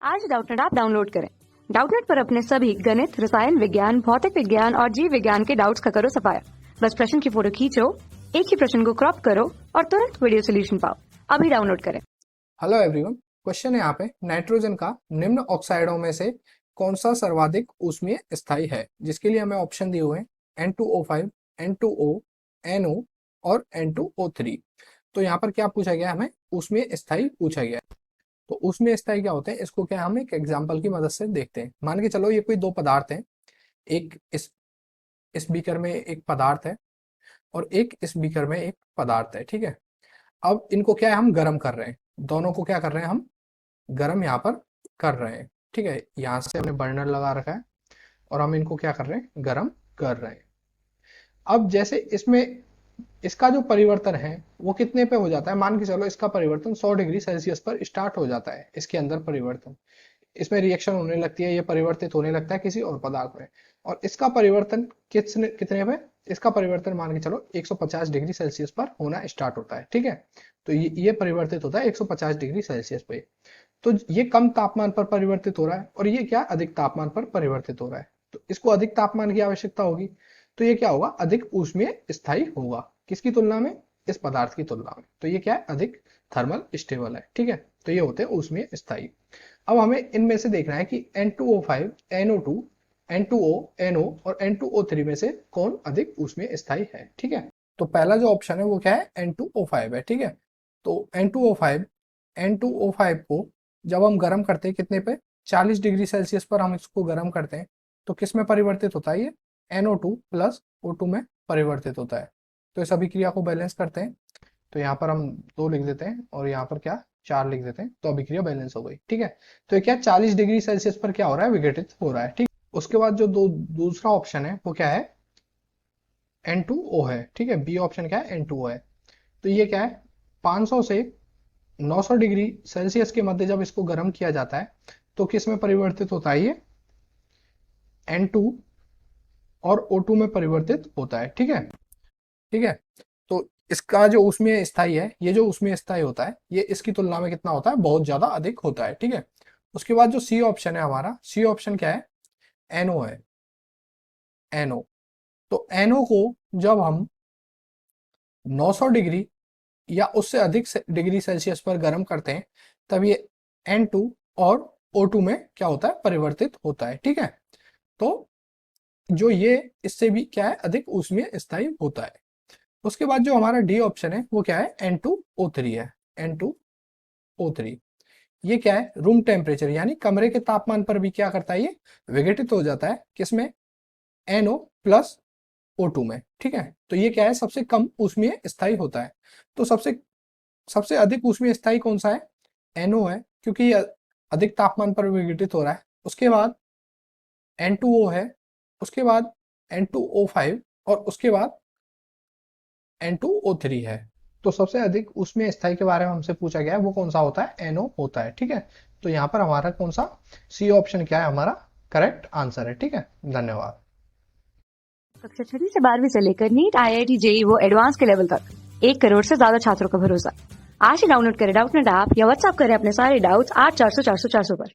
आज Doubtnut app download करें। Doubtnut पर अपने सभी गणित, रसायन विज्ञान, भौतिक विज्ञान और जीव विज्ञान के डाउट्स का करो सफाया। बस प्रश्न की फोटो खींचो, एक ही प्रश्न को क्रॉप करो और तुरंत वीडियो सोल्यूशन पाओ। अभी डाउनलोड करें। हेलो एवरीवन, क्वेश्चन है यहाँ पे नाइट्रोजन का निम्न ऑक्साइडों में से कौन सा सर्वाधिक ऊष्मीय स्थायी है, जिसके लिए हमें ऑप्शन दिए हुए हैं N2O5, N2O, NO और N2O3। तो यहाँ पर क्या पूछा गया, हमें ऊष्मीय स्थायी पूछा गया है। तो ऊष्मीय स्थायी क्या होते हैं, इसको क्या हम एक एग्जाम्पल की मदद से देखते हैं। मान के चलो ये कोई दो पदार्थ हैं, एक इस बीकर में एक पदार्थ है और एक इस बीकर में एक पदार्थ है, ठीक है। अब इनको क्या है, हम गर्म कर रहे हैं, दोनों को क्या कर रहे हैं, हम गर्म यहाँ पर कर रहे हैं, ठीक है। यहाँ से हमने बर्नर लगा रखा है और हम इनको क्या कर रहे हैं, गर्म कर रहे हैं। अब जैसे इसमें इसका जो परिवर्तन है वो कितने पे हो जाता है, मान के चलो इसका परिवर्तन 100 डिग्री सेल्सियस पर स्टार्ट हो जाता है। इसके अंदर परिवर्तन, इसमें रिएक्शन होने लगती है, ये परिवर्तित होने लगता है किसी और पदार्थ में, और इसका परिवर्तन कितने पे, इसका परिवर्तन मान के चलो 150 डिग्री सेल्सियस पर होना स्टार्ट होता है, ठीक है। तो ये परिवर्तित होता है 150 डिग्री सेल्सियस पे। तो ये कम तापमान पर परिवर्तित हो रहा है और ये क्या अधिक तापमान पर परिवर्तित हो रहा है। तो इसको अधिक तापमान की आवश्यकता होगी, तो ये क्या होगा, अधिक ऊष्मीय स्थायी होगा। किसकी तुलना में, इस पदार्थ की तुलना में। तो ये क्या है, अधिक थर्मल स्टेबल है, ठीक है। तो ये होते हैं ऊष्मीय स्थायी। अब हमें इनमें से देखना है कि N2O5, NO2, N2O, NO और N2O3 में से कौन अधिक ऊष्मीय स्थायी है, ठीक है। तो पहला जो ऑप्शन है वो क्या है, N2O5 है, ठीक है। तो N2O5 को जब हम गर्म करते हैं कितने पे, 40 डिग्री सेल्सियस पर हम इसको गर्म करते हैं, तो किस में परिवर्तित होता है, ये NO2 प्लस O2 में परिवर्तित होता है। तो इस अभिक्रिया को बैलेंस करते हैं, तो यहाँ पर हम 2 लिख देते हैं और यहाँ पर क्या 4 लिख देते हैं, तो अभिक्रिया बैलेंस हो गई, ठीक है। तो ये क्या 40 डिग्री सेल्सियस पर क्या हो रहा है, विघटित हो रहा है, ठीक। उसके बाद जो दूसरा ऑप्शन है वो क्या है, N2O है, ठीक है। बी ऑप्शन क्या है, N2O है। तो ये क्या है, 500 से 900 डिग्री सेल्सियस के मध्य जब इसको गर्म किया जाता है तो किस में परिवर्तित होता है, ये N2 और O2 में परिवर्तित होता है, ठीक है, ठीक है। तो इसका जो ऊष्मीय स्थायी है, ये जो ऊष्मीय स्थायी होता है ये इसकी तुलना में कितना होता है, बहुत ज्यादा अधिक होता है, ठीक है। उसके बाद जो सी ऑप्शन है हमारा, सी ऑप्शन क्या है, NO है, NO। तो NO को जब हम 900 डिग्री या उससे अधिक डिग्री सेल्सियस पर गर्म करते हैं तब ये N2 और O2 में क्या होता है, परिवर्तित होता है, ठीक है। तो जो ये इससे भी क्या है, अधिक ऊष्मीय स्थायी होता है। उसके बाद जो हमारा डी ऑप्शन है वो क्या है, N2O3 है, N2O3। ये क्या है, रूम टेम्परेचर यानी कमरे के तापमान पर भी क्या करता है, ये विघटित हो जाता है, किसमें, NO प्लस O2 में, ठीक है। तो ये क्या है, सबसे कम ऊष्मीय स्थायी होता है। तो सबसे अधिक ऊष्मीय स्थायी कौन सा है, NO है, क्योंकि ये अधिक तापमान पर विघटित हो रहा है। उसके बाद N2O है, उसके बाद N2O5 और उसके बाद N2O3 है। तो सबसे अधिक ऊष्मीय स्थायी के बारे में हमसे पूछा गया है, वो कौन सा होता है, NO होता है, ठीक है। तो यहाँ पर हमारा कौन सा, सी ऑप्शन क्या है, हमारा करेक्ट आंसर है, ठीक है। धन्यवाद। कक्षा 6 से 12वीं से लेकर नीट, IIT, JEE वो एडवांस के लेवल तक 1 करोड़ से ज्यादा छात्रों का भरोसा। आज ही डाउनलोड करें डाउटनेट ऐप या व्हाट्सएप करें अपने सारे डाउट्स 8400 400 400 पर।